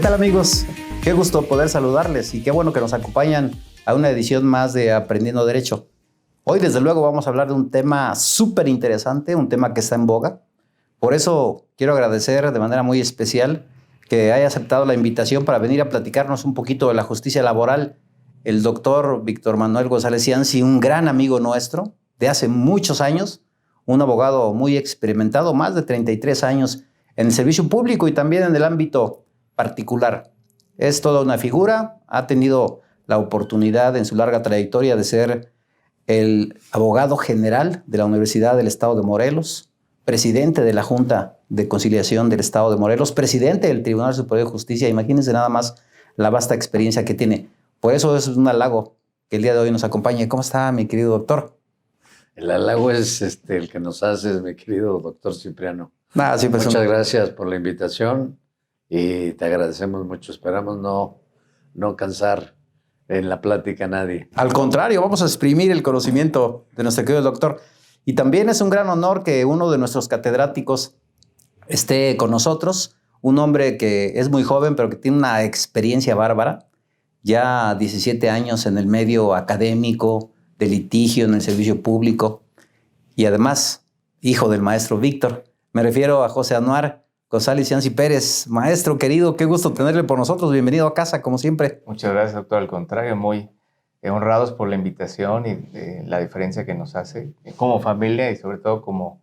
¿Qué tal, amigos? Qué gusto poder saludarles y qué bueno que nos acompañan a una edición más de Aprendiendo Derecho. Hoy, desde luego, vamos a hablar de un tema súper interesante, un tema que está en boga. Por eso quiero agradecer de manera muy especial que haya aceptado la invitación para venir a platicarnos un poquito de la justicia laboral el doctor Víctor Manuel González Cianci, un gran amigo nuestro de hace muchos años, un abogado muy experimentado, más de 33 años en el servicio público y también en el ámbito particular. Es toda una figura, ha tenido la oportunidad en su larga trayectoria de ser el abogado general de la Universidad del Estado de Morelos, presidente de la Junta de Conciliación del Estado de Morelos, presidente del Tribunal Superior de Justicia. Imagínense nada más la vasta experiencia que tiene. Por eso es un halago que el día de hoy nos acompañe. ¿Cómo está, mi querido doctor? El halago es el que nos haces, mi querido doctor Cipriano. Muchas gracias por la invitación y te agradecemos mucho. Esperamos no cansar en la plática a nadie. Al contrario, vamos a exprimir el conocimiento de nuestro querido doctor. Y también es un gran honor que uno de nuestros catedráticos esté con nosotros, un hombre que es muy joven, pero que tiene una experiencia bárbara, ya 17 años en el medio académico, de litigio, en el servicio público, y además hijo del maestro Víctor. Me refiero a José Anuar González Cianci Pérez. Maestro querido, qué gusto tenerle por nosotros. Bienvenido a casa, como siempre. Muchas gracias, doctor. Al contrario, muy honrados por la invitación y la diferencia que nos hace como familia y sobre todo como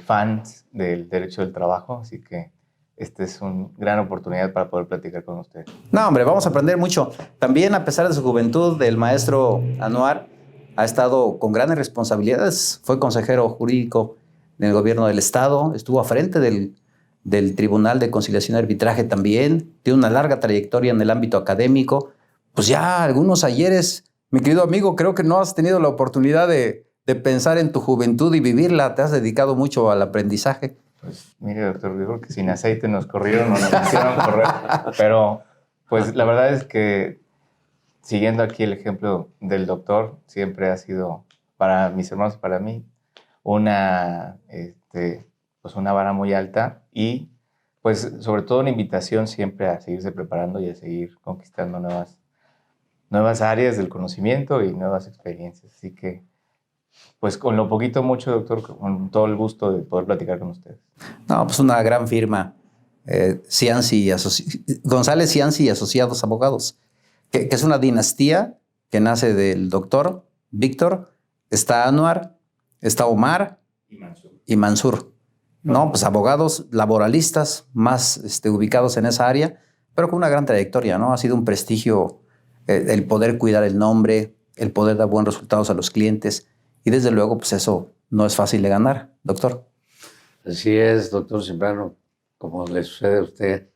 fans del derecho del trabajo. Así que esta es una gran oportunidad para poder platicar con usted. No, hombre, vamos a aprender mucho. También, a pesar de su juventud, el maestro Anuar ha estado con grandes responsabilidades. Fue consejero jurídico en el gobierno del Estado, estuvo a frente del Tribunal de Conciliación y Arbitraje también, tiene una larga trayectoria en el ámbito académico. Pues ya algunos ayeres, mi querido amigo, creo que no has tenido la oportunidad de pensar en tu juventud y vivirla. Te has dedicado mucho al aprendizaje. Pues mire, doctor, yo creo que sin aceite nos corrieron, nos hicieron correr. Pero pues la verdad es que siguiendo aquí el ejemplo del doctor, siempre ha sido para mis hermanos y para mí pues una vara muy alta y pues sobre todo una invitación siempre a seguirse preparando y a seguir conquistando nuevas áreas del conocimiento y nuevas experiencias. Así que pues con lo poquito mucho, doctor, con todo el gusto de poder platicar con ustedes. No, pues una gran firma, González Cianci y Asociados Abogados, que es una dinastía que nace del doctor Víctor. Está Anuar, está Omar y Mansur. No, pues abogados laboralistas más ubicados en esa área, pero con una gran trayectoria, ¿no? Ha sido un prestigio el poder cuidar el nombre, el poder dar buenos resultados a los clientes. Y desde luego, pues eso no es fácil de ganar, doctor. Así es, doctor Cipriano, como le sucede a usted,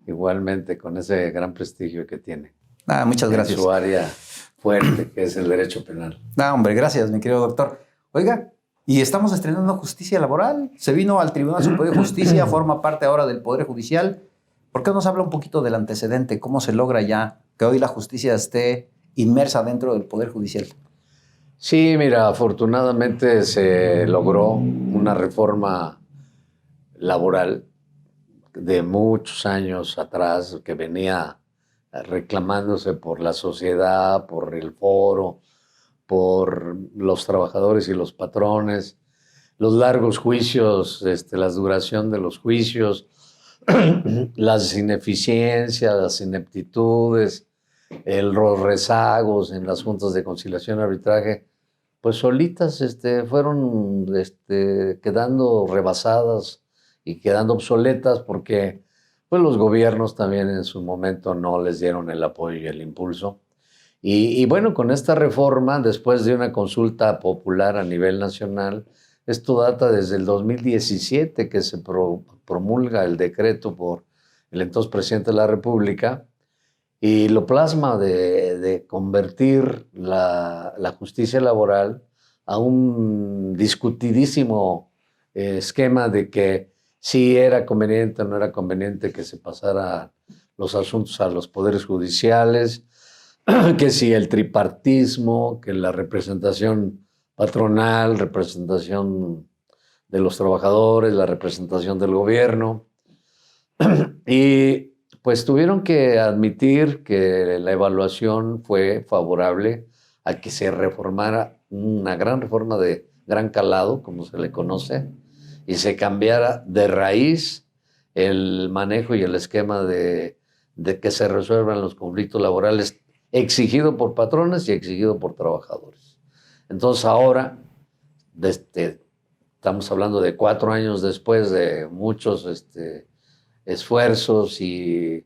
igualmente con ese gran prestigio que tiene. Muchas gracias. En su área fuerte, que es el derecho penal. Hombre, gracias, mi querido doctor. Oiga, y estamos estrenando justicia laboral. Se vino al Tribunal Superior de Justicia, forma parte ahora del Poder Judicial. ¿Por qué nos habla un poquito del antecedente? ¿Cómo se logra ya que hoy la justicia esté inmersa dentro del Poder Judicial? Sí, mira, afortunadamente se logró una reforma laboral de muchos años atrás que venía reclamándose por la sociedad, por el foro, por los trabajadores y los patrones, los largos juicios, la duración de los juicios, las ineficiencias, las ineptitudes, los rezagos en las juntas de conciliación y arbitraje, pues solitas fueron quedando rebasadas y quedando obsoletas porque pues, los gobiernos también en su momento no les dieron el apoyo y el impulso. Y bueno, con esta reforma, después de una consulta popular a nivel nacional, esto data desde el 2017 que se promulga el decreto por el entonces presidente de la República y lo plasma de convertir la justicia laboral a un discutidísimo esquema de que si era conveniente o no era conveniente que se pasara los asuntos a los poderes judiciales, que si el tripartismo, que la representación patronal, representación de los trabajadores, la representación del gobierno. Y Pues tuvieron que admitir que la evaluación fue favorable a que se reformara una gran reforma de gran calado, como se le conoce, y se cambiara de raíz el manejo y el esquema de que se resuelvan los conflictos laborales exigido por patrones y exigido por trabajadores. Entonces ahora, estamos hablando de 4 años después de muchos esfuerzos y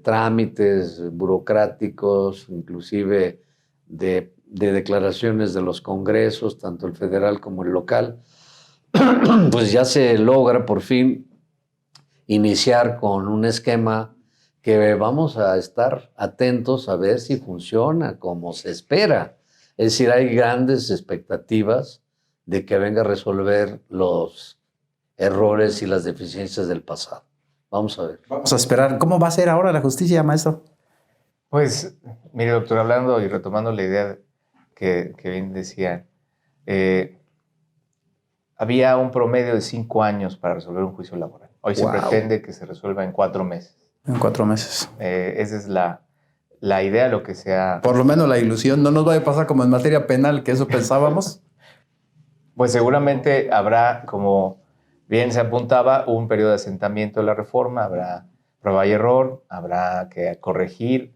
trámites burocráticos, inclusive de declaraciones de los congresos, tanto el federal como el local, pues ya se logra por fin iniciar con un esquema que vamos a estar atentos a ver si funciona como se espera. Es decir, hay grandes expectativas de que venga a resolver los errores y las deficiencias del pasado. Vamos a ver. Vamos a esperar. ¿Cómo va a ser ahora la justicia, maestro? Pues, mire, doctor, hablando y retomando la idea que bien decía, había un promedio de 5 años para resolver un juicio laboral. Hoy se pretende que se resuelva en 4 meses. En 4 meses. Esa es la idea, lo que sea. Por lo menos la ilusión. No nos vaya a pasar como en materia penal, que eso pensábamos. Pues seguramente habrá, como bien se apuntaba, un periodo de asentamiento de la reforma, habrá prueba y error, habrá que corregir.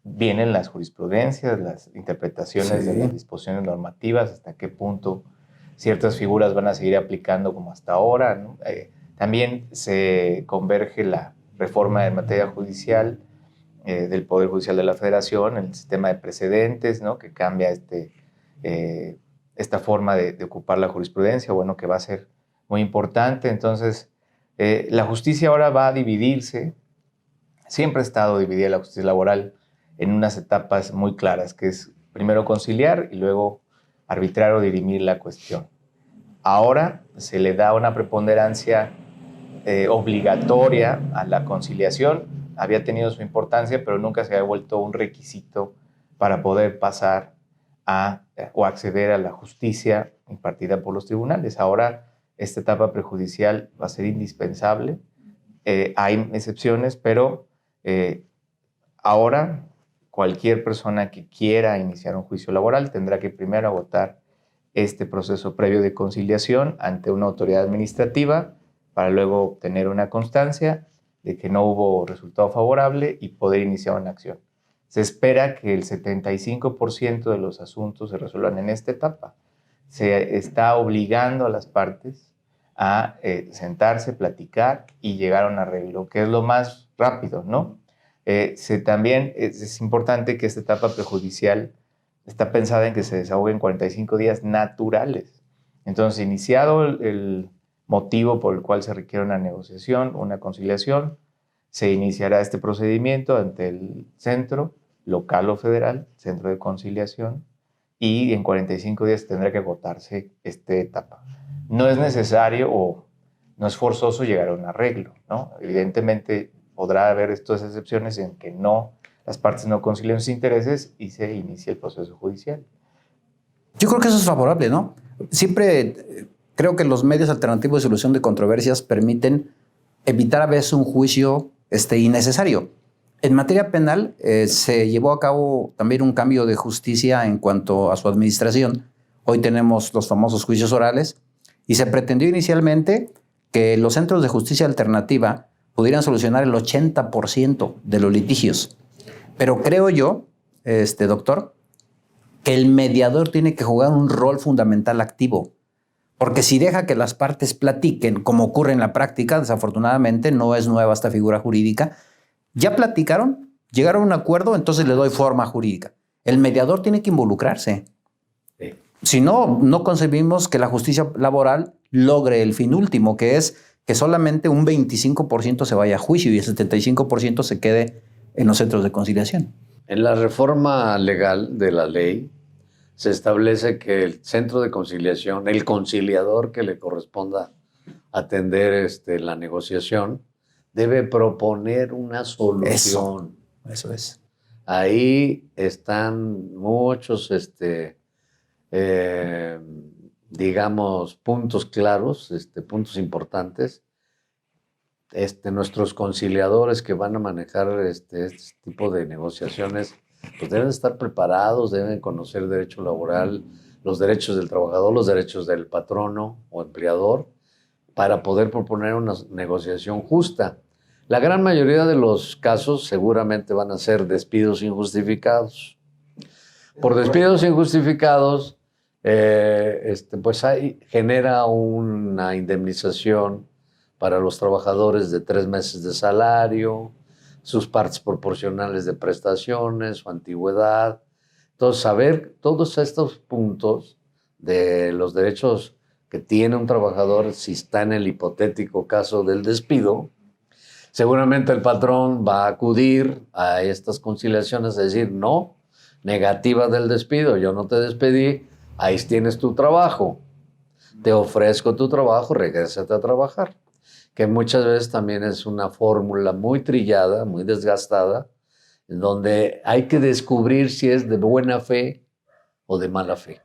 Vienen las jurisprudencias, las interpretaciones de las disposiciones normativas, hasta qué punto ciertas figuras van a seguir aplicando como hasta ahora, ¿no? También se converge la reforma en materia judicial del Poder Judicial de la Federación, el sistema de precedentes, ¿no? Que cambia esta forma de ocupar la jurisprudencia, bueno, que va a ser muy importante. Entonces, la justicia ahora va a dividirse, siempre ha estado dividida la justicia laboral en unas etapas muy claras, que es primero conciliar y luego arbitrar o dirimir la cuestión. Ahora se le da una preponderancia obligatoria a la conciliación. Había tenido su importancia, pero nunca se había vuelto un requisito para poder pasar o acceder a la justicia impartida por los tribunales. Ahora esta etapa prejudicial va a ser indispensable. Hay excepciones, pero ahora cualquier persona que quiera iniciar un juicio laboral tendrá que primero agotar este proceso previo de conciliación ante una autoridad administrativa para luego obtener una constancia de que no hubo resultado favorable y poder iniciar una acción. Se espera que el 75% de los asuntos se resuelvan en esta etapa. Se está obligando a las partes a sentarse, platicar y llegar a un arreglo, que es lo más rápido, ¿no? También es importante que esta etapa prejudicial está pensada en que se desahogue en 45 días naturales. Entonces, iniciado el motivo por el cual se requiere una negociación, una conciliación, se iniciará este procedimiento ante el centro local o federal, centro de conciliación, y en 45 días tendrá que agotarse esta etapa. No es necesario o no es forzoso llegar a un arreglo, ¿no? Evidentemente podrá haber estas excepciones en que las partes no concilian sus intereses y se inicia el proceso judicial. Yo creo que eso es favorable, ¿no? Siempre creo que los medios alternativos de solución de controversias permiten evitar a veces un juicio innecesario. En materia penal se llevó a cabo también un cambio de justicia en cuanto a su administración. Hoy tenemos los famosos juicios orales y se pretendió inicialmente que los centros de justicia alternativa pudieran solucionar el 80% de los litigios. Pero creo yo, doctor, que el mediador tiene que jugar un rol fundamental activo. Porque si deja que las partes platiquen, como ocurre en la práctica, desafortunadamente no es nueva esta figura jurídica, ya platicaron, llegaron a un acuerdo, entonces le doy forma jurídica. El mediador tiene que involucrarse. Sí. Si no, no concebimos que la justicia laboral logre el fin último, que es que solamente un 25% se vaya a juicio y el 75% se quede en los centros de conciliación. En la reforma legal de la ley se establece que el centro de conciliación, el conciliador que le corresponda atender la negociación, debe proponer una solución. Eso es. Ahí están muchos, digamos, puntos claros, puntos importantes, nuestros conciliadores que van a manejar este tipo de negociaciones, pues deben estar preparados, deben conocer el derecho laboral, los derechos del trabajador, los derechos del patrono o empleador, para poder proponer una negociación justa. La gran mayoría de los casos seguramente van a ser despidos injustificados. Por despidos injustificados, pues genera una indemnización para los trabajadores de 3 meses de salario, sus partes proporcionales de prestaciones, su antigüedad. Entonces, saber todos estos puntos de los derechos que tiene un trabajador si está en el hipotético caso del despido, seguramente el patrón va a acudir a estas conciliaciones a decir, no, negativa del despido, yo no te despedí, ahí tienes tu trabajo, te ofrezco tu trabajo, regrésate a trabajar. Que muchas veces también es una fórmula muy trillada, muy desgastada, en donde hay que descubrir si es de buena fe o de mala fe.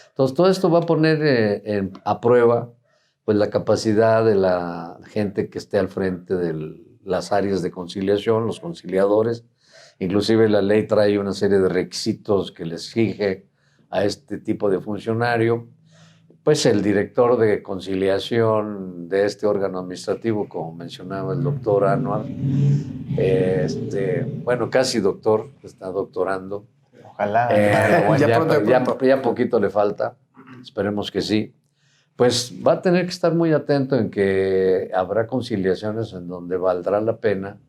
Entonces, todo esto va a poner a prueba pues, la capacidad de la gente que esté al frente de las áreas de conciliación, los conciliadores. Inclusive la ley trae una serie de requisitos que les exige a este tipo de funcionario. Pues el director de conciliación de este órgano administrativo, como mencionaba el doctor Anuar, bueno, casi doctor, está doctorando. Ojalá. Ya poquito le falta, esperemos que sí. Pues va a tener que estar muy atento en que habrá conciliaciones en donde valdrá la pena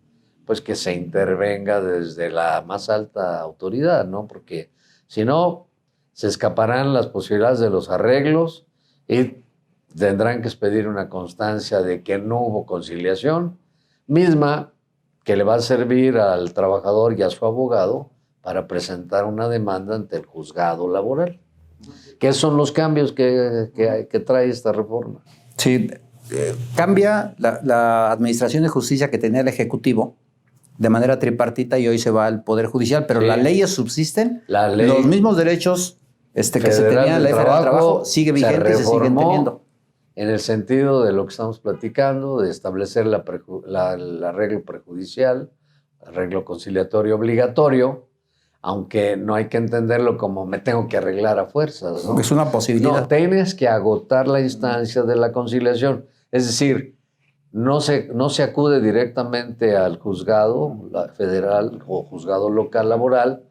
pues que se intervenga desde la más alta autoridad, ¿no? Porque si no, se escaparán las posibilidades de los arreglos y tendrán que expedir una constancia de que no hubo conciliación, misma que le va a servir al trabajador y a su abogado para presentar una demanda ante el juzgado laboral. ¿Qué son los cambios que trae esta reforma? Sí, cambia la administración de justicia que tenía el Ejecutivo de manera tripartita y hoy se va al Poder Judicial, pero Sí. las leyes subsisten, La ley los mismos derechos que se tenían en la ley federal del trabajo sigue vigente y se siguen teniendo. En el sentido de lo que estamos platicando, de establecer el arreglo prejudicial, arreglo conciliatorio obligatorio, aunque no hay que entenderlo como me tengo que arreglar a fuerzas, ¿no? Es una posibilidad. No, tienes que agotar la instancia de la conciliación. Es decir, no se acude directamente al juzgado federal o juzgado local laboral,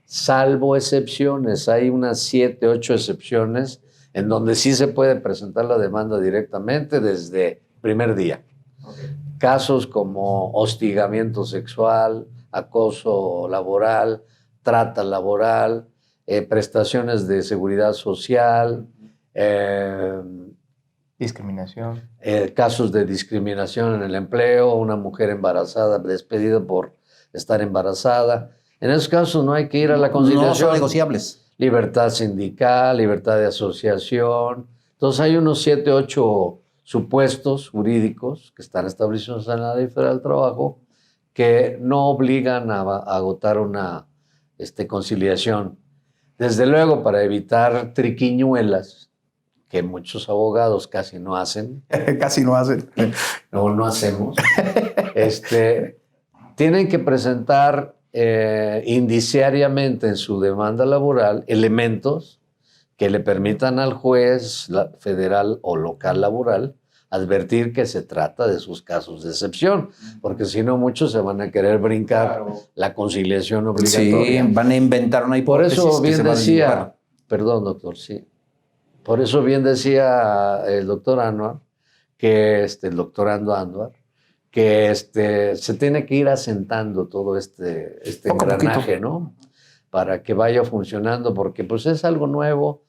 salvo excepciones. Hay unas 7, 8 excepciones en donde sí se puede presentar la demanda directamente desde el primer día. Okay. Casos como hostigamiento sexual, acoso laboral, trata laboral, prestaciones de seguridad social, discriminación. Casos de discriminación en el empleo, una mujer embarazada despedida por estar embarazada. En esos casos no hay que ir a la conciliación. No son negociables. Libertad sindical, libertad de asociación. Entonces hay unos 7, 8 supuestos jurídicos que están establecidos en la Ley Federal del Trabajo que no obligan a agotar una conciliación. Desde luego, para evitar triquiñuelas, que muchos abogados casi no hacen. Casi no hacen. No hacemos. Tienen que presentar indiciariamente en su demanda laboral elementos que le permitan al juez federal o local laboral advertir que se trata de sus casos de excepción, porque si no muchos se van a querer brincar la conciliación obligatoria. Sí, van a inventar una hipótesis. Por eso bien decía, perdón doctor, sí, por eso bien decía el doctor Anuar, el doctorando Anuar, que se tiene que ir asentando todo este engranaje, ¿no? Para que vaya funcionando, porque pues es algo nuevo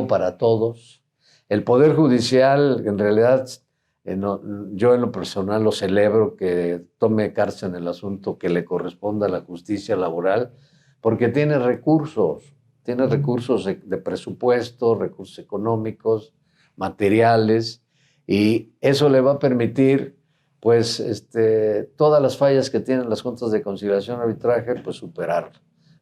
para todos. El Poder Judicial, en realidad, yo en lo personal lo celebro, que tome carta en el asunto que le corresponda a la justicia laboral, porque tiene recursos de presupuesto, recursos económicos, materiales, y eso le va a permitir pues todas las fallas que tienen las juntas de conciliación y arbitraje, pues superar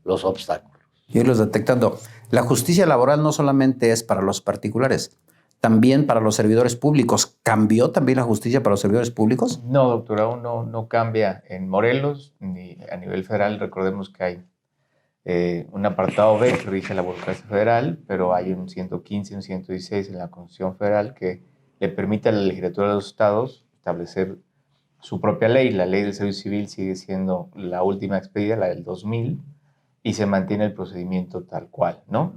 los obstáculos. Y irlos detectando. La justicia laboral no solamente es para los particulares, también para los servidores públicos. ¿Cambió también la justicia para los servidores públicos? No, doctor, aún no cambia en Morelos ni a nivel federal. Recordemos que hay un apartado B que rige la burocracia federal, pero hay un 115 y un 116 en la Constitución Federal que le permite a la legislatura de los estados establecer su propia ley. La ley del Servicio Civil sigue siendo la última expedida, la del 2000, y se mantiene el procedimiento tal cual, ¿no?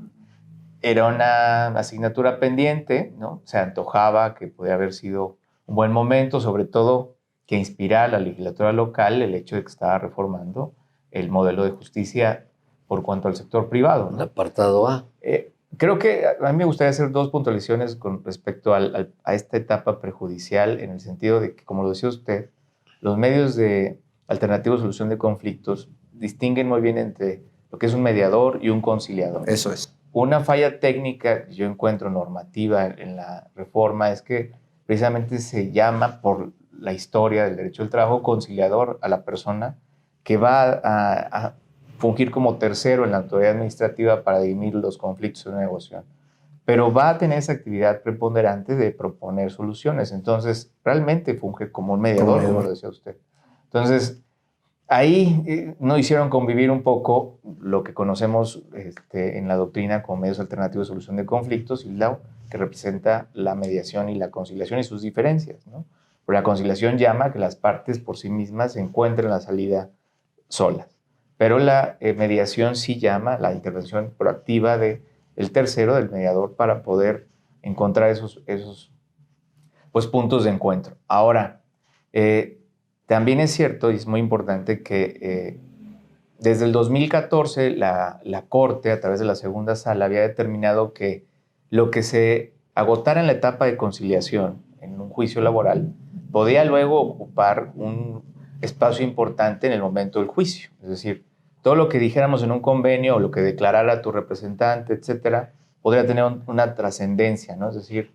Era una asignatura pendiente, ¿no? Se antojaba que podía haber sido un buen momento, sobre todo que inspirara a la legislatura local el hecho de que estaba reformando el modelo de justicia por cuanto al sector privado, ¿no? El apartado A. Creo que a mí me gustaría hacer dos puntualizaciones con respecto a esta etapa prejudicial, en el sentido de que, como lo decía usted, los medios de alternativa de solución de conflictos distinguen muy bien entre lo que es un mediador y un conciliador. Eso es. Una falla técnica que yo encuentro normativa en la reforma es que precisamente se llama, por la historia del derecho del trabajo, conciliador a la persona que va a fungir como tercero en la autoridad administrativa para dirimir los conflictos de una negociación. Pero va a tener esa actividad preponderante de proponer soluciones. Entonces, realmente funge como un mediador, como lo decía usted. Entonces, ahí no hicieron convivir un poco lo que conocemos en la doctrina como medios alternativos de solución de conflictos y lo que representa la mediación y la conciliación y sus diferencias, ¿no? Pero la conciliación llama a que las partes por sí mismas encuentren la salida solas. Pero la mediación sí llama la intervención proactiva del tercero, del mediador, para poder encontrar esos pues, puntos de encuentro. Ahora, también es cierto y es muy importante que desde el 2014 la Corte, a través de la segunda sala, había determinado que lo que se agotara en la etapa de conciliación en un juicio laboral podía luego ocupar un espacio importante en el momento del juicio. Es decir, todo lo que dijéramos en un convenio o lo que declarara tu representante, etcétera, podría tener una trascendencia, ¿no? Es decir,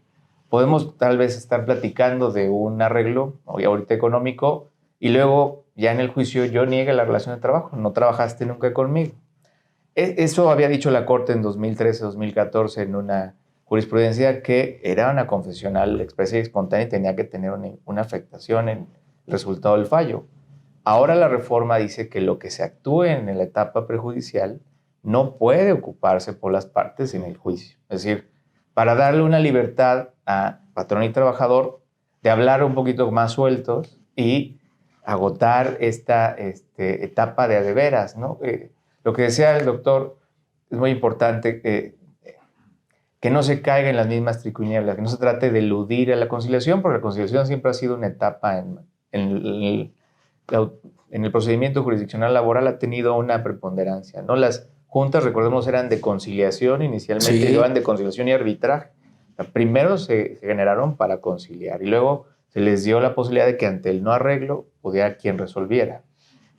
podemos tal vez estar platicando de un arreglo ahorita económico y luego ya en el juicio yo niegue la relación de trabajo, no trabajaste nunca conmigo. Eso había dicho la Corte en 2013-2014 en una jurisprudencia que era una confesional expresa y espontánea y tenía que tener una afectación en el resultado del fallo. Ahora la reforma dice que lo que se actúe en la etapa prejudicial no puede ocuparse por las partes en el juicio. Es decir, para darle una libertad a patrón y trabajador de hablar un poquito más sueltos y agotar esta etapa de a de veras, ¿no? Lo que decía el doctor es muy importante, que no se caiga en las mismas triquiñuelas, que no se trate de eludir a la conciliación, porque la conciliación siempre ha sido una etapa en el procedimiento jurisdiccional laboral, ha tenido una preponderancia, ¿no? Las juntas, recordemos, eran de conciliación inicialmente, Sí. eran de conciliación y arbitraje. O sea, primero se generaron para conciliar y luego se les dio la posibilidad de que ante el no arreglo pudiera quien resolviera.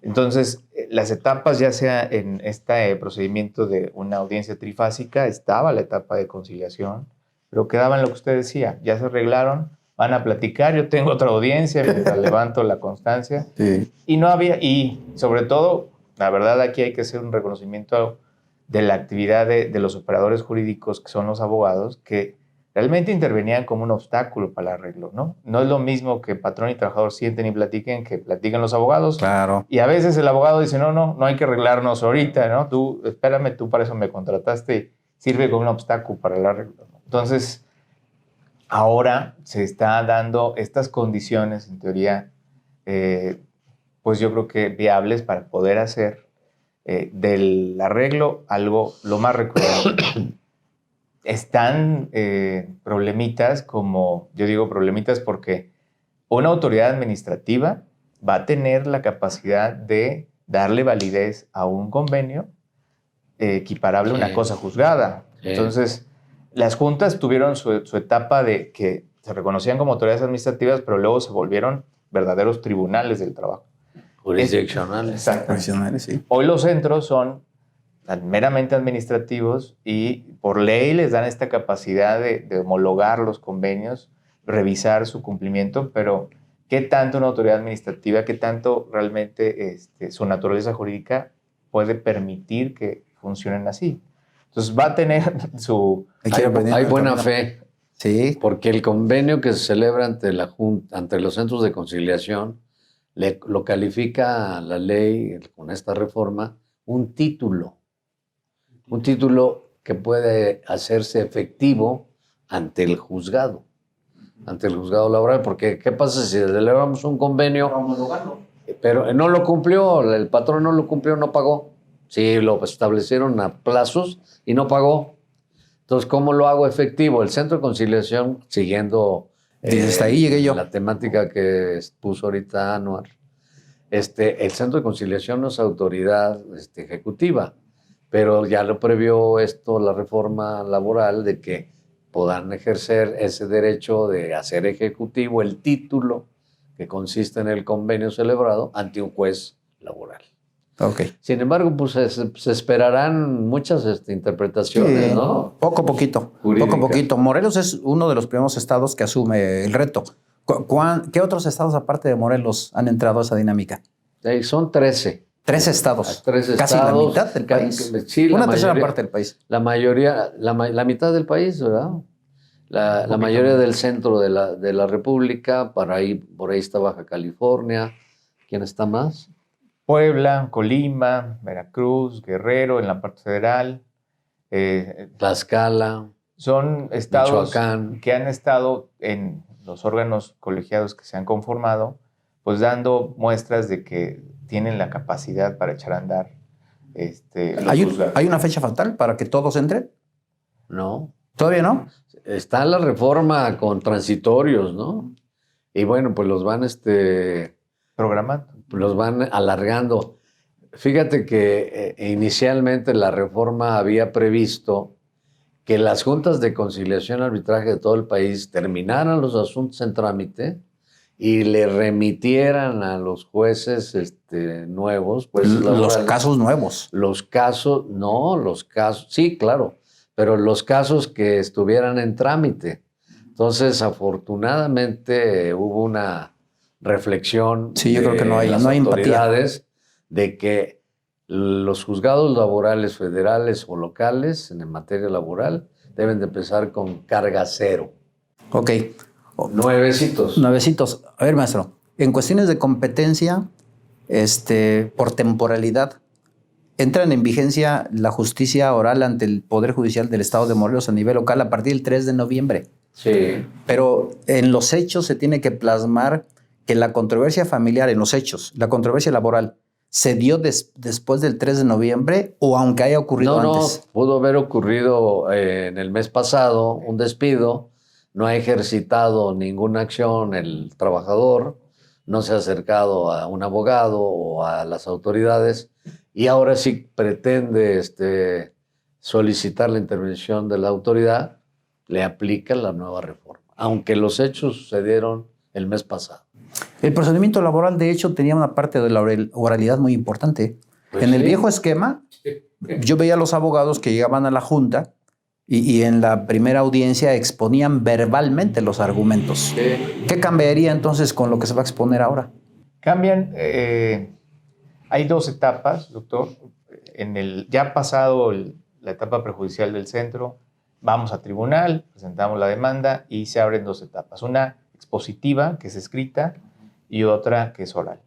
Entonces, las etapas, ya sea en este procedimiento de una audiencia trifásica, estaba la etapa de conciliación, pero quedaba en lo que usted decía, ya se arreglaron, van a platicar, yo tengo otra audiencia, mientras levanto la constancia. Sí. Y no había, y sobre todo, la verdad aquí hay que hacer un reconocimiento de la actividad de los operadores jurídicos, que son los abogados, que realmente intervenían como un obstáculo para el arreglo, ¿no? No es lo mismo que patrón y trabajador sienten y platiquen, que platican los abogados. Claro. Y a veces el abogado dice, no hay que arreglarnos ahorita, ¿no? Tú, espérame, tú para eso me contrataste, sirve como un obstáculo para el arreglo, ¿no? Entonces, ahora se está dando estas condiciones, en teoría, pues yo creo que viables para poder hacer del arreglo algo lo más recurrente. Están problemitas, como yo digo problemitas porque una autoridad administrativa va a tener la capacidad de darle validez a un convenio equiparable a una cosa juzgada. Entonces, las juntas tuvieron su etapa de que se reconocían como autoridades administrativas, pero luego se volvieron verdaderos tribunales del trabajo. Jurisdiccionales. Exacto. Sí. Hoy los centros son meramente administrativos y por ley les dan esta capacidad de homologar los convenios, revisar su cumplimiento, pero ¿qué tanto una autoridad administrativa, qué tanto realmente su naturaleza jurídica puede permitir que funcionen así? Entonces va a tener su... Hay buena fe. Sí. Porque el convenio que se celebra ante la Junta, ante los centros de conciliación, lo califica la ley con esta reforma un título que puede hacerse efectivo ante el juzgado laboral, porque ¿qué pasa si celebramos un convenio, pero no lo cumplió, el patrón no lo cumplió, no pagó? Sí, lo establecieron a plazos y no pagó. Entonces, ¿cómo lo hago efectivo? El centro de conciliación, siguiendo Hasta ahí llegué yo. la temática que puso ahorita Anuar, el centro de conciliación no es autoridad ejecutiva, pero ya lo previó esto, la reforma laboral, de que puedan ejercer ese derecho de hacer ejecutivo el título que consiste en el convenio celebrado ante un juez laboral. Okay. Sin embargo, pues se esperarán muchas interpretaciones, Sí, ¿no? Poco a poquito. Morelos es uno de los primeros estados que asume el reto. ¿Qué otros estados aparte de Morelos han entrado a esa dinámica? Son 13. 13 estados. 13 Casi estados. la mitad del país. Sí, una tercera parte del país. La mayoría, la mitad del país, ¿verdad? La mayoría del centro de la República, por ahí está Baja California. ¿Quién está más? Puebla, Colima, Veracruz, Guerrero, en la parte federal. Tlaxcala. Son estados Michoacán, que han estado en los órganos colegiados que se han conformado, pues dando muestras de que tienen la capacidad para echar a andar. ¿Hay una fecha fatal para que todos entren? No. ¿Todavía no? Está la reforma con transitorios, ¿no? Y bueno, pues los van programando. Los van alargando. Fíjate que inicialmente la reforma había previsto que las juntas de conciliación y arbitraje de todo el país terminaran los asuntos en trámite y le remitieran a los jueces nuevos. Pues, los casos nuevos. Sí, claro, pero los casos que estuvieran en trámite. Entonces, afortunadamente, hubo una reflexión sí, yo creo que no hay autoridades empatía de que los juzgados laborales federales o locales en materia laboral deben de empezar con carga cero. Ok. Nuevecitos. A ver, maestro, en cuestiones de competencia, por temporalidad, entran en vigencia la justicia oral ante el Poder Judicial del Estado de Morelos a nivel local a partir del 3 de noviembre. Sí. Pero en los hechos se tiene que plasmar que la controversia familiar, en los hechos, la controversia laboral, ¿se dio después del 3 de noviembre o aunque haya ocurrido antes? No, pudo haber ocurrido en el mes pasado un despido, no ha ejercitado ninguna acción el trabajador, no se ha acercado a un abogado o a las autoridades y ahora sí pretende solicitar la intervención de la autoridad, le aplica la nueva reforma, aunque los hechos sucedieron el mes pasado. El procedimiento laboral, de hecho, tenía una parte de la oralidad muy importante. Pues en el viejo esquema, yo veía a los abogados que llegaban a la junta y en la primera audiencia exponían verbalmente los argumentos. Sí. ¿Qué cambiaría entonces con lo que se va a exponer ahora? Cambian. Hay dos etapas, doctor. Ya pasado la etapa prejudicial del centro, vamos a tribunal, presentamos la demanda y se abren dos etapas. Una expositiva, que es escrita, y otra que es oral.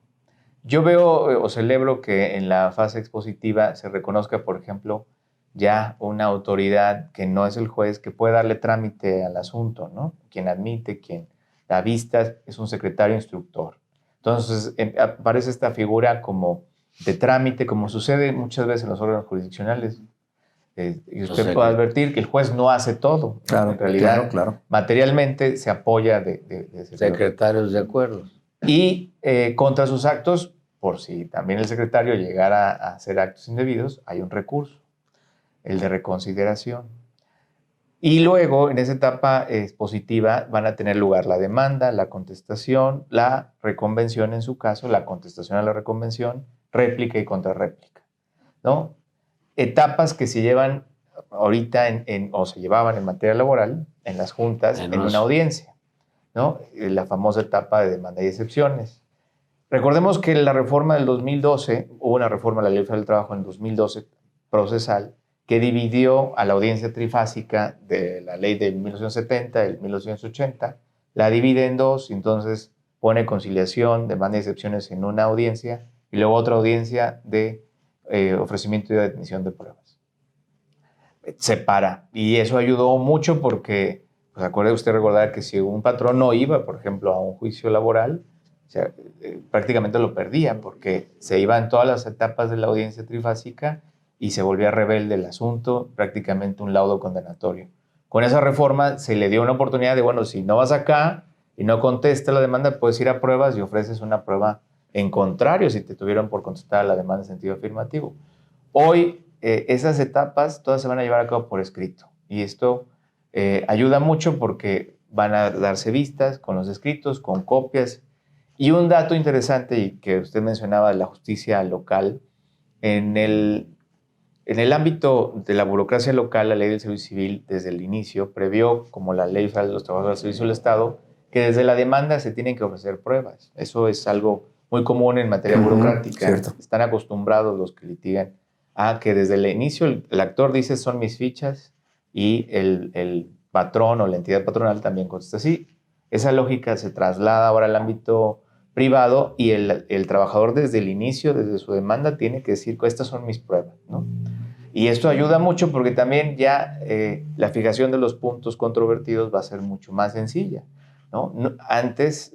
Yo veo o celebro que en la fase expositiva se reconozca, por ejemplo, ya una autoridad que no es el juez, que puede darle trámite al asunto, ¿no? Quien admite, quien da vistas, es un secretario instructor. Entonces aparece esta figura como de trámite, como sucede muchas veces en los órganos jurisdiccionales. Y usted puede advertir que el juez no hace todo. Claro, en realidad, claro. Materialmente se apoya de secretarios de acuerdos. Y contra sus actos, por si también el secretario llegara a hacer actos indebidos, hay un recurso, el de reconsideración. Y luego, en esa etapa expositiva, van a tener lugar la demanda, la contestación, la reconvención en su caso, la contestación a la reconvención, réplica y contrarréplica, ¿no? Etapas que se llevan ahorita o se llevaban en materia laboral en las juntas en una audiencia, ¿no? La famosa etapa de demanda y excepciones. Recordemos que la reforma del 2012, hubo una reforma a la Ley Federal del Trabajo en 2012 procesal, que dividió a la audiencia trifásica de la ley de 1970, del 1980, la divide en dos, entonces pone conciliación, demanda y excepciones en una audiencia y luego otra audiencia de ofrecimiento y admisión de pruebas. Separa, y eso ayudó mucho porque, pues acuerde usted recordar que si un patrón no iba, por ejemplo, a un juicio laboral, o sea, prácticamente lo perdía porque se iba en todas las etapas de la audiencia trifásica y se volvía rebelde el asunto, prácticamente un laudo condenatorio. Con esa reforma se le dio una oportunidad de, bueno, si no vas acá y no contesta la demanda, puedes ir a pruebas y ofreces una prueba en contrario si te tuvieron por contestar la demanda en sentido afirmativo. Hoy esas etapas todas se van a llevar a cabo por escrito y esto ayuda mucho porque van a darse vistas con los escritos, con copias. Y un dato interesante y que usted mencionaba de la justicia local, en el ámbito de la burocracia local, la ley del servicio civil desde el inicio previó, como la ley federal de los trabajadores del servicio del Estado, que desde la demanda se tienen que ofrecer pruebas. Eso es algo muy común en materia burocrática. Cierto. Están acostumbrados los que litigan a que desde el inicio el actor dice son mis fichas y el patrón o la entidad patronal también contesta así. Esa lógica se traslada ahora al ámbito privado y el trabajador desde el inicio, desde su demanda, tiene que decir que estas son mis pruebas, ¿no? Y esto ayuda mucho porque también ya la fijación de los puntos controvertidos va a ser mucho más sencilla, ¿no? Antes,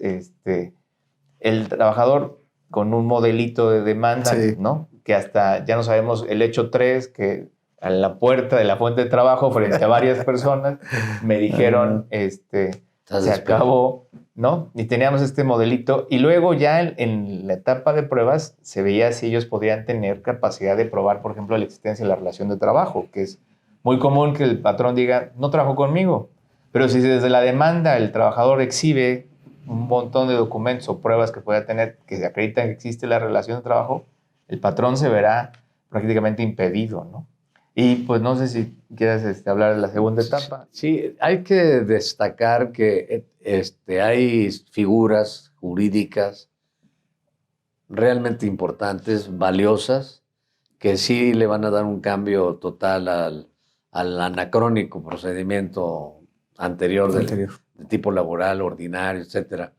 el trabajador con un modelito de demanda, Sí. ¿no? Que hasta ya no sabemos el hecho 3, que a la puerta de la fuente de trabajo frente a varias personas me dijeron, se acabó, ¿no? Y teníamos este modelito. Y luego ya en la etapa de pruebas se veía si ellos podían tener capacidad de probar, por ejemplo, la existencia de la relación de trabajo, que es muy común que el patrón diga, no trabajó conmigo. Pero si desde la demanda el trabajador exhibe un montón de documentos o pruebas que pueda tener que acreditan que existe la relación de trabajo, el patrón se verá prácticamente impedido, ¿no? Y pues no sé si quieres hablar de la segunda etapa. Sí, hay que destacar que hay figuras jurídicas realmente importantes, valiosas, que sí le van a dar un cambio total al anacrónico procedimiento anterior de tipo laboral, ordinario, etcétera.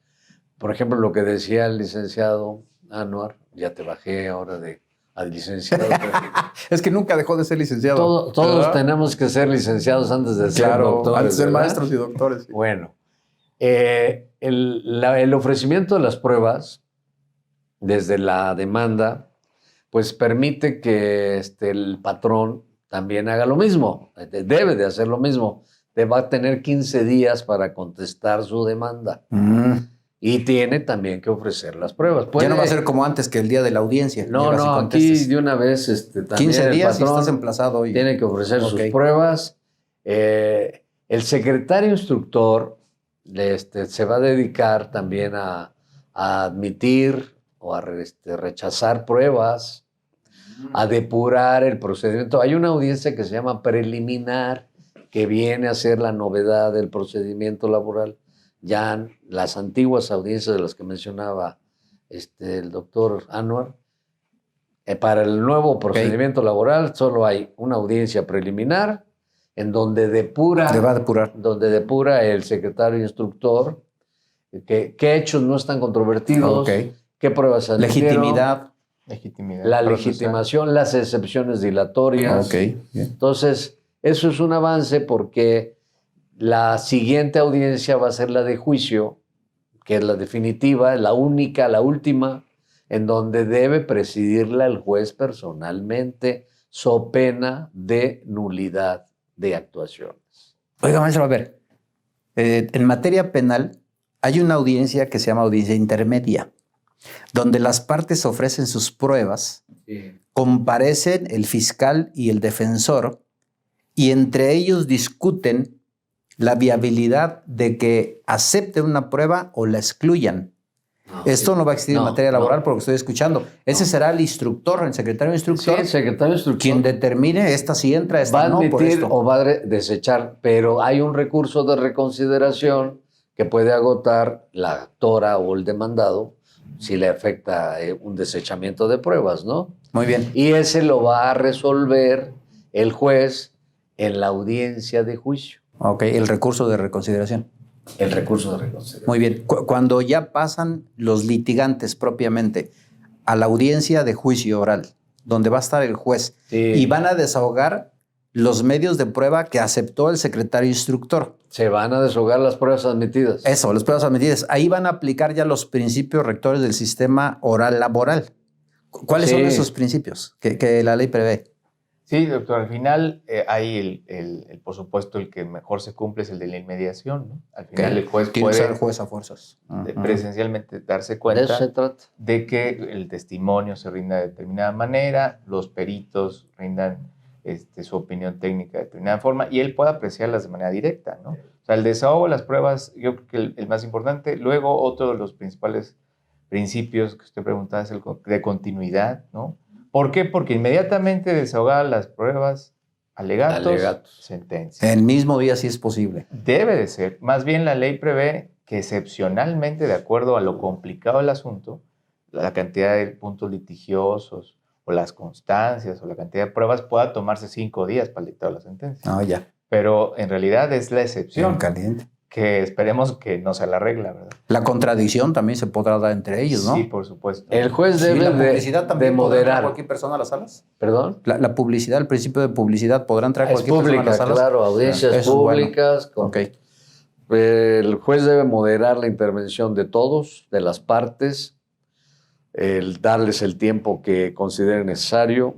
Por ejemplo, lo que decía el licenciado Anuar, ya te bajé ahora al licenciado. Es que nunca dejó de ser licenciado. Todos tenemos que ser licenciados antes de ser doctores. Antes de ser ¿verdad? maestros y doctores. Sí. Bueno, el ofrecimiento de las pruebas desde la demanda, pues permite que el patrón también haga lo mismo. Debe de hacer lo mismo. Va a tener 15 días para contestar su demanda. Y tiene también que ofrecer las pruebas. Ya no va a ser como antes, que el día de la audiencia. No, aquí de una vez también 15 días el y estás emplazado hoy. Tiene que ofrecer sus pruebas. El secretario instructor se va a dedicar también a admitir o a rechazar pruebas, a depurar el procedimiento. Hay una audiencia que se llama preliminar, que viene a ser la novedad del procedimiento laboral. Ya las antiguas audiencias de las que mencionaba el doctor Anuar, para el nuevo procedimiento laboral solo hay una audiencia preliminar en donde depura, donde depura el secretario instructor qué hechos no están controvertidos, qué pruebas se legitimidad, la legitimación, las excepciones dilatorias. Entonces, eso es un avance porque la siguiente audiencia va a ser la de juicio, que es la definitiva, la única, la última, en donde debe presidirla el juez personalmente, so pena de nulidad de actuaciones. Oiga, maestro, a ver, en materia penal hay una audiencia que se llama audiencia intermedia, donde las partes ofrecen sus pruebas, comparecen el fiscal y el defensor, y entre ellos discuten la viabilidad de que acepten una prueba o la excluyan. Esto no va a existir en materia laboral porque estoy escuchando. Ese será el instructor, el secretario instructor, sí, el secretario instructor, quien determine esta sí entra, esta no. Va a admitir o va a desechar, pero hay un recurso de reconsideración que puede agotar la actora o el demandado si le afecta un desechamiento de pruebas, ¿no? Muy bien. Y ese lo va a resolver el juez en la audiencia de juicio. Ok, el recurso de reconsideración. El recurso de reconsideración. Muy bien. Cuando ya pasan los litigantes propiamente a la audiencia de juicio oral, donde va a estar el juez, Sí. y van a desahogar los medios de prueba que aceptó el secretario instructor. Se van a deshogar las pruebas admitidas. Eso, las pruebas admitidas. Ahí van a aplicar ya los principios rectores del sistema oral laboral. ¿Cuáles Sí. son esos principios que la ley prevé? Sí, doctor, al final hay por supuesto, el que mejor se cumple es el de la inmediación, ¿no? Al final el juez Tiene que ser el puede juez a fuerzas. presencialmente darse De eso cuenta se trata. de que el testimonio se rinda de determinada manera, los peritos rindan su opinión técnica de determinada forma y él pueda apreciarlas de manera directa, ¿no? O sea, el desahogo, las pruebas, yo creo que el más importante. Luego, otro de los principales principios que usted preguntaba es el de continuidad, ¿no? ¿Por qué? Porque inmediatamente desahogadas las pruebas, alegatos, sentencia. El mismo día, si es posible. Debe de ser. Más bien, la ley prevé que excepcionalmente, de acuerdo a lo complicado del asunto, la cantidad de puntos litigiosos o las constancias o la cantidad de pruebas pueda tomarse 5 días para el dictado de la sentencia. Ah, ya. Pero en realidad es la excepción, En caliente. que esperemos que no sea la regla, ¿verdad? La contradicción también se podrá dar entre ellos, ¿no? Sí, por supuesto. El juez Sí, debe la publicidad de también podrá entrar moderar. cualquier persona a las salas. ¿Perdón? La publicidad, el principio de publicidad, podrá entrar Es cualquier persona a pública, las salas. claro, audiencias Eso es bueno. públicas. Ok. El juez debe moderar la intervención de todos, de las partes, el darles el tiempo que considere necesario,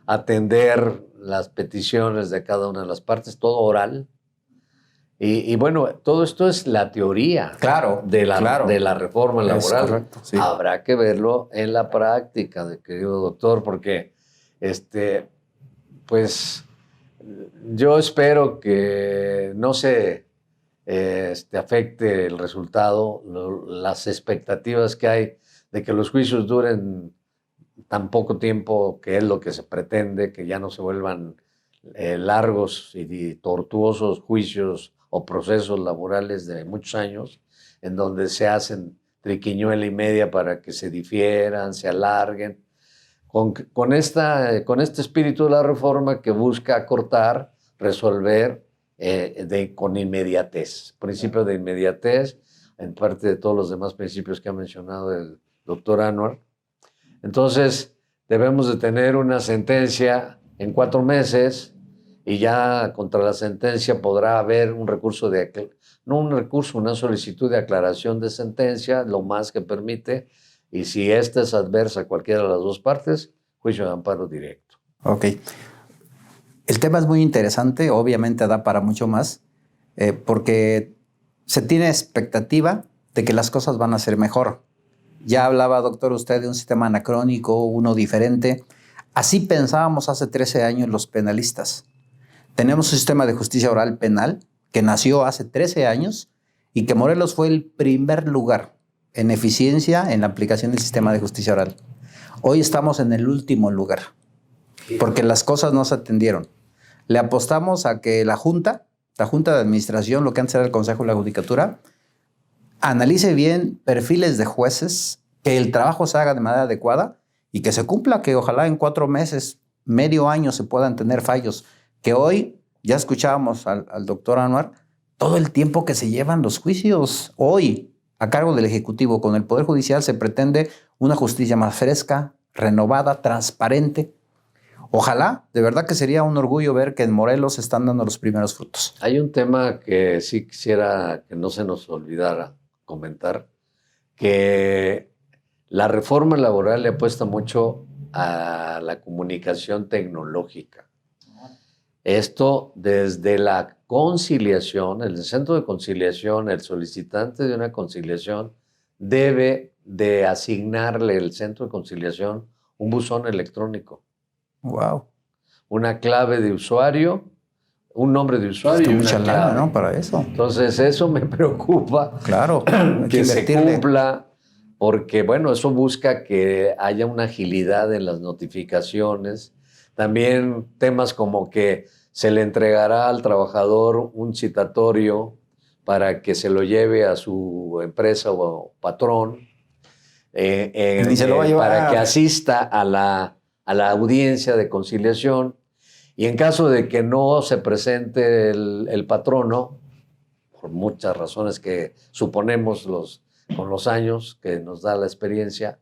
atender las peticiones de cada una de las partes, todo oral. Y bueno, todo esto es la teoría Claro, de claro. la reforma Es laboral. correcto, sí. Habrá que verlo en la práctica, querido doctor, porque pues yo espero que no se afecte el resultado, las expectativas que hay de que los juicios duren tan poco tiempo, que es lo que se pretende, que ya no se vuelvan largos y tortuosos juicios o procesos laborales de muchos años, en donde se hacen triquiñuela y media para que se difieran, se alarguen, con este espíritu de la reforma que busca acortar, resolver con inmediatez, principio de inmediatez, en parte de todos los demás principios que ha mencionado el doctor Anwar. Entonces, debemos de tener una sentencia en 4 meses y ya contra la sentencia podrá haber un recurso una solicitud de aclaración de sentencia, lo más que permite, y si esta es adversa a cualquiera de las dos partes, juicio de amparo directo. Ok. El tema es muy interesante, obviamente da para mucho más, porque se tiene expectativa de que las cosas van a ser mejor. Ya hablaba, doctor, usted de un sistema anacrónico, uno diferente. Así pensábamos hace 13 años los penalistas. Tenemos un sistema de justicia oral penal que nació hace 13 años y que Morelos fue el primer lugar en eficiencia en la aplicación del sistema de justicia oral. Hoy estamos en el último lugar porque las cosas no se atendieron. Le apostamos a que la Junta de Administración, lo que antes era el Consejo de la Judicatura, analice bien perfiles de jueces, que el trabajo se haga de manera adecuada y que se cumpla, que ojalá en 4 meses, medio año se puedan tener fallos. Que hoy, ya escuchábamos al doctor Anwar, todo el tiempo que se llevan los juicios. Hoy, a cargo del Ejecutivo, con el Poder Judicial, se pretende una justicia más fresca, renovada, transparente. Ojalá, de verdad que sería un orgullo ver que en Morelos se están dando los primeros frutos. Hay un tema que sí quisiera que no se nos olvidara comentar, que la reforma laboral le apuesta mucho a la comunicación tecnológica. Esto desde la conciliación, el centro de conciliación, el solicitante de una conciliación debe de asignarle el centro de conciliación un buzón electrónico. Wow. Una clave de usuario, un nombre de usuario y una mucha clave. lana, ¿no? Para eso. Entonces eso me preocupa. Claro. Hay Que se invertirle. cumpla, porque bueno, eso busca que haya una agilidad en las notificaciones. También temas como que se le entregará al trabajador un citatorio para que se lo lleve a su empresa o patrón, Ni se lo va a llevar. para que asista a la a la audiencia de conciliación, y en caso de que no se presente el patrono, por muchas razones que suponemos con los años que nos da la experiencia,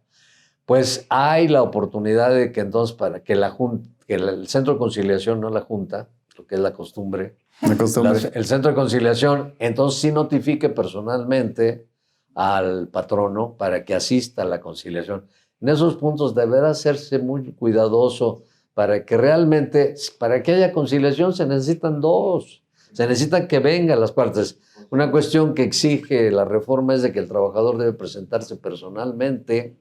pues hay la oportunidad de que entonces para que el centro de conciliación, no la junta, lo que es la costumbre, el centro de conciliación entonces sí notifique personalmente al patrono para que asista a la conciliación. En esos puntos deberá hacerse muy cuidadoso para que realmente, para que haya conciliación se necesitan dos, se necesitan que vengan las partes. Una cuestión que exige la reforma es de que el trabajador debe presentarse personalmente,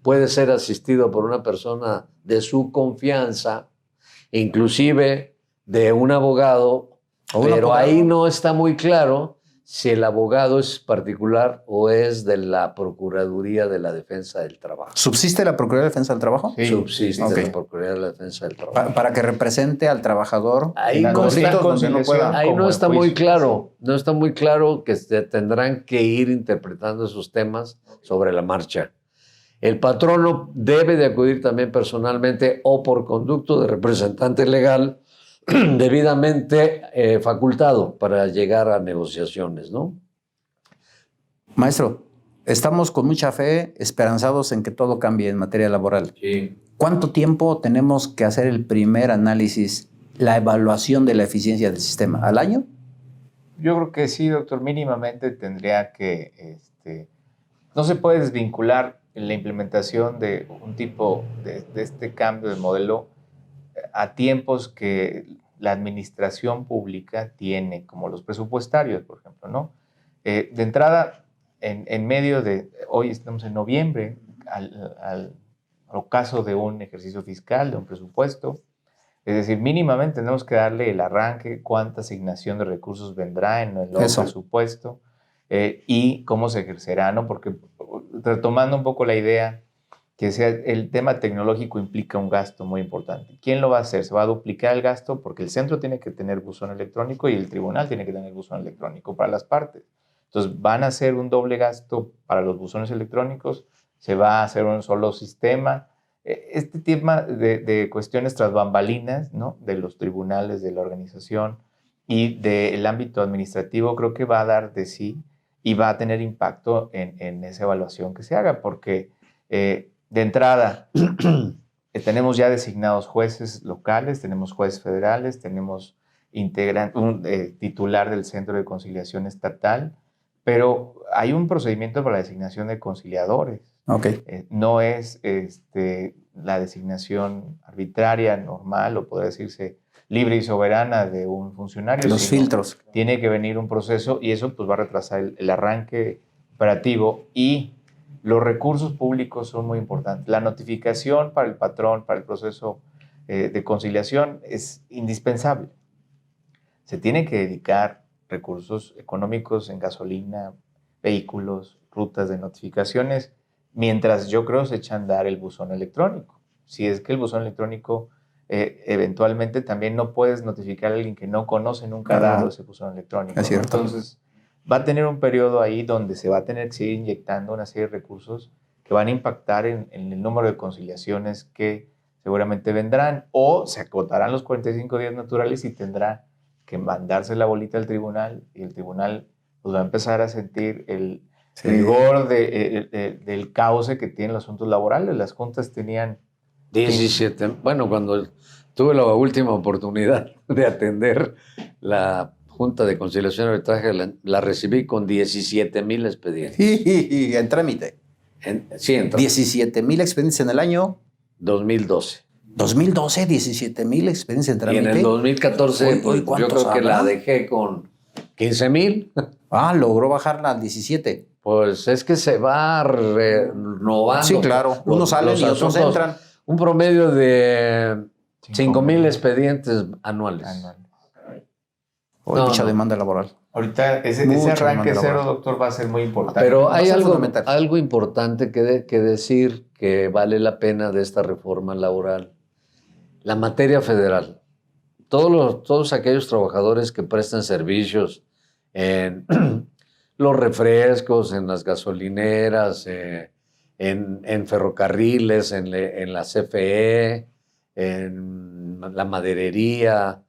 puede ser asistido por una persona de su confianza, inclusive de un abogado, pero ahí no está muy claro si el abogado es particular o es de la Procuraduría de la Defensa del Trabajo. ¿Subsiste la Procuraduría de Defensa del Trabajo? Sí, subsiste la Procuraduría de la Defensa del Trabajo. Para que represente al trabajador. Ahí no está muy claro. No está muy claro que tendrán que ir interpretando esos temas sobre la marcha. El patrono debe de acudir también personalmente o por conducto de representante legal debidamente facultado para llegar a negociaciones, ¿no? Maestro, estamos con mucha fe, esperanzados en que todo cambie en materia laboral. Sí. ¿Cuánto tiempo tenemos que hacer el primer análisis, la evaluación de la eficiencia del sistema? ¿Al año? Yo creo que sí, doctor. Mínimamente tendría que... no se puede desvincular la implementación de un tipo de este cambio de modelo a tiempos que la administración pública tiene, como los presupuestarios, por ejemplo, ¿no? De entrada, en medio de... Hoy estamos en noviembre, al ocaso de un ejercicio fiscal, de un presupuesto. Es decir, mínimamente tenemos que darle el arranque, cuánta asignación de recursos vendrá en el nuevo presupuesto y cómo se ejercerá, ¿no? Porque retomando un poco la idea, que sea, el tema tecnológico implica un gasto muy importante. ¿Quién lo va a hacer? Se va a duplicar el gasto porque el centro tiene que tener buzón electrónico y el tribunal tiene que tener buzón electrónico para las partes. Entonces van a hacer un doble gasto para los buzones electrónicos, se va a hacer un solo sistema. Este tema de cuestiones tras bambalinas, ¿no? De los tribunales, de la organización y del ámbito administrativo, creo que va a dar de sí y va a tener impacto en esa evaluación que se haga, porque de entrada tenemos ya designados jueces locales, tenemos jueces federales, tenemos un titular del Centro de Conciliación Estatal, pero hay un procedimiento para la designación de conciliadores. No es la designación arbitraria, normal, o podría decirse libre y soberana de un funcionario. Los filtros. Tiene que venir un proceso y eso pues va a retrasar el arranque operativo, y los recursos públicos son muy importantes. La notificación para el patrón, para el proceso de conciliación es indispensable. Se tiene que dedicar recursos económicos en gasolina, vehículos, rutas de notificaciones, mientras yo creo se echa a andar el buzón electrónico. Si es que el buzón electrónico eventualmente también no puedes notificar a alguien que no conoce, nunca ha dado ese buzón electrónico. Es cierto. Entonces va a tener un periodo ahí donde se va a tener que seguir inyectando una serie de recursos que van a impactar en el número de conciliaciones que seguramente vendrán, o se acotarán los 45 días naturales y tendrá que mandarse la bolita al tribunal, y el tribunal pues, va a empezar a sentir el rigor del cauce que tienen los asuntos laborales. Las juntas tenían 17. Bueno, cuando tuve la última oportunidad de atender la Junta de Conciliación y Arbitraje, la recibí con 17,000 expedientes. En trámite. Sí, en trámite. 17,000 expedientes en el año 2012. 2012, 17,000 expedientes en trámite. Y en el 2014, hoy yo creo que la dejé con 15,000. Logró bajarla al 17. Pues es que se va renovando. Sí, claro. Unos salen y otros entran. Un promedio de 5,000 expedientes anuales. Mucha demanda laboral. Ahorita ese arranque cero, doctor, va a ser muy importante. Pero hay algo importante que decir que vale la pena de esta reforma laboral. La materia federal. Todos aquellos trabajadores que prestan servicios en los refrescos, en las gasolineras, en ferrocarriles, en la CFE, en la maderería,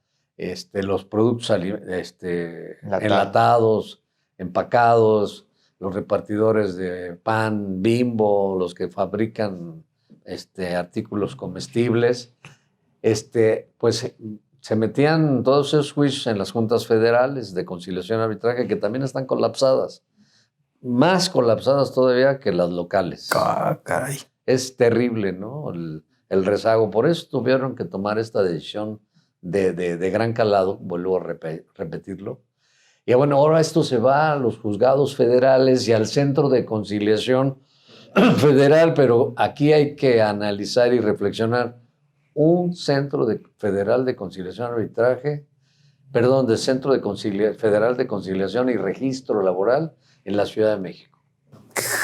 los productos enlatados, empacados, los repartidores de pan Bimbo, los que fabrican artículos comestibles, pues se metían todos esos juicios en las juntas federales de conciliación y arbitraje, que también están colapsadas, más colapsadas todavía que las locales. Caray. Es terrible, ¿no? El rezago. Por eso tuvieron que tomar esta decisión de gran calado, vuelvo a repetirlo. Y bueno, ahora esto se va a los juzgados federales y al Centro de Conciliación Federal, pero aquí hay que analizar y reflexionar. Un Centro Federal de Conciliación y Arbitraje, de Centro Federal de Conciliación y Registro Laboral en la Ciudad de México.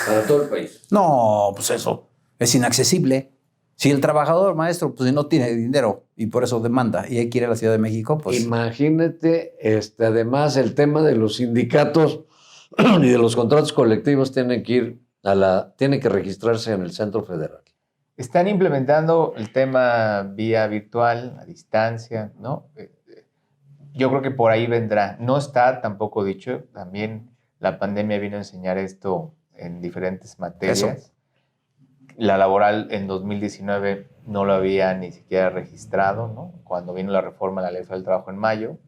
Para todo el país. No, pues eso es inaccesible. Si el trabajador, maestro, pues no tiene dinero y por eso demanda y hay que ir a la Ciudad de México, pues... Imagínate, además el tema de los sindicatos y de los contratos colectivos tiene que registrarse en el Centro Federal. Están implementando el tema vía virtual, a distancia, ¿no? Yo creo que por ahí vendrá. No está tampoco dicho. También la pandemia vino a enseñar esto en diferentes materias. Eso. La laboral en 2019 no lo había ni siquiera registrado, ¿no? Cuando vino la reforma de la Ley Federal del Trabajo en mayo.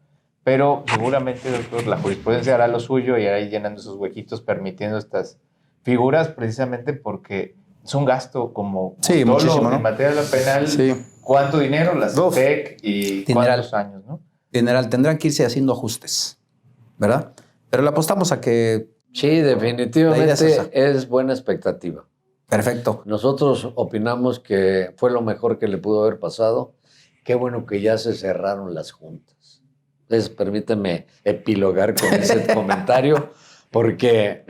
Pero seguramente, doctor, la jurisprudencia hará lo suyo y hará ir llenando esos huequitos, permitiendo estas figuras, precisamente porque es un gasto como sí, todo muchísimo, en ¿no? materia penal. Sí. ¿Cuánto dinero? La CETEC y cuántos años, ¿no? General, tendrán que irse haciendo ajustes, ¿verdad? Pero le apostamos a que... Sí, definitivamente es buena expectativa. Perfecto. Nosotros opinamos que fue lo mejor que le pudo haber pasado. Qué bueno que ya se cerraron las juntas. Entonces, permíteme epilogar con ese comentario, porque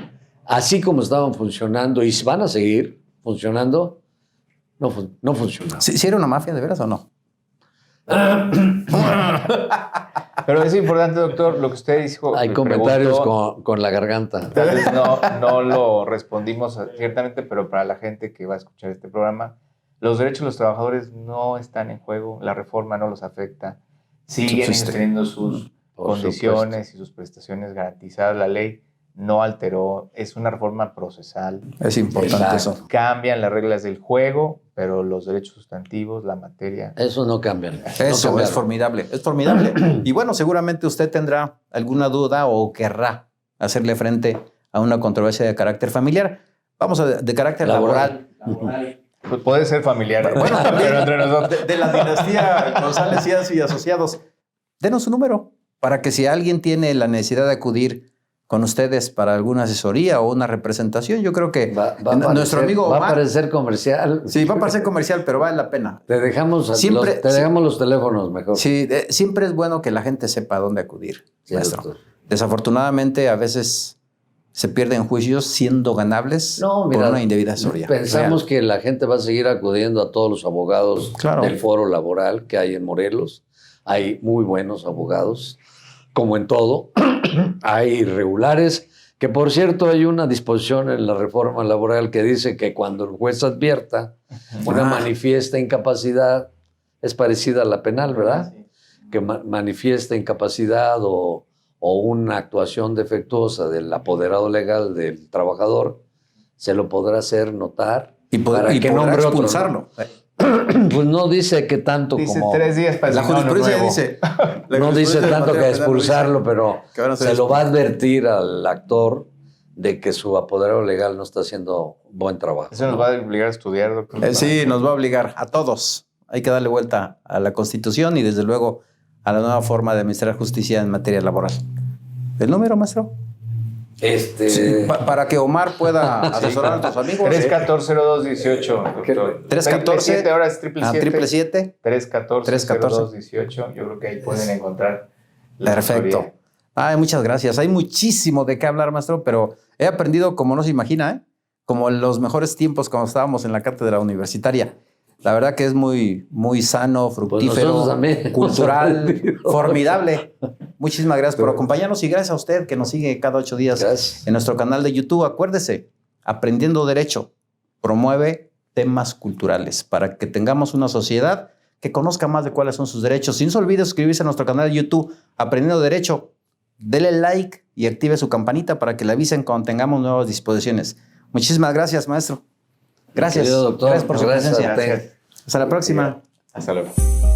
así como estaban funcionando y van a seguir funcionando, no funcionaban. ¿Sí era una mafia de veras o no? Pero es importante, doctor, lo que usted dijo. Hay comentarios con la garganta. Tal vez no lo respondimos ciertamente, pero para la gente que va a escuchar este programa, los derechos de los trabajadores no están en juego, la reforma no los afecta, siguen teniendo sus condiciones y sus prestaciones garantizadas. La ley no alteró, es una reforma procesal. Es importante eso. Cambian las reglas del juego, pero los derechos sustantivos, la materia... Eso no cambian. Eso es formidable, es formidable. Y bueno, seguramente usted tendrá alguna duda o querrá hacerle frente a una controversia de carácter familiar. Vamos de carácter laboral. Pues puede ser familiar. Bueno, también entre nosotros. De la dinastía González Díaz y Asociados. Denos su número para que si alguien tiene la necesidad de acudir con ustedes para alguna asesoría o una representación, yo creo que nuestro amigo Omar... Va a parecer comercial. Sí, va a parecer comercial, pero vale la pena. Te dejamos los teléfonos mejor. Sí, siempre es bueno que la gente sepa a dónde acudir, sí, maestro. Doctor. Desafortunadamente, a veces se pierden juicios siendo ganables por una indebida asesoría. Pensamos que la gente va a seguir acudiendo a todos los abogados del foro laboral que hay en Morelos. Hay muy buenos abogados, como en todo. Hay irregulares, que por cierto hay una disposición en la reforma laboral que dice que cuando el juez advierta una manifiesta incapacidad, es parecida a la penal, ¿verdad? Sí. Que manifiesta incapacidad o una actuación defectuosa del apoderado legal del trabajador, se lo podrá hacer notar para que nombre expulsarlo. Otro, ¿no? Pues no dice que tanto dice como... 3 días para la jurisprudencia dice... No dice tanto que expulsarlo, pero se lo va a advertir al actor de que su apoderado legal no está haciendo buen trabajo. Eso nos va a obligar a estudiar, doctor. Sí, nos va a obligar a todos. Hay que darle vuelta a la Constitución y desde luego a la nueva forma de administrar justicia en materia laboral. ¿El número, maestro? Sí, para que Omar pueda asesorar a nuestros amigos. 314-0218, doctor. 314. Ahora es 777. 314-0218. Yo creo que ahí pueden encontrar la Perfecto. Ay, muchas gracias. Hay muchísimo de qué hablar, maestro, pero he aprendido como no se imagina, ¿eh? Como en los mejores tiempos cuando estábamos en la cátedra universitaria. La verdad que es muy, muy sano, fructífero, cultural, formidable. Muchísimas gracias por acompañarnos y gracias a usted que nos sigue cada 8 días en nuestro canal de YouTube. Acuérdese, Aprendiendo Derecho promueve temas culturales para que tengamos una sociedad que conozca más de cuáles son sus derechos. Y no se olvide suscribirse a nuestro canal de YouTube, Aprendiendo Derecho. Dele like y active su campanita para que le avisen cuando tengamos nuevas disposiciones. Muchísimas gracias, maestro. Gracias. Querido doctor, Gracias por su gracias presencia. a ti. Hasta la próxima. Hasta luego.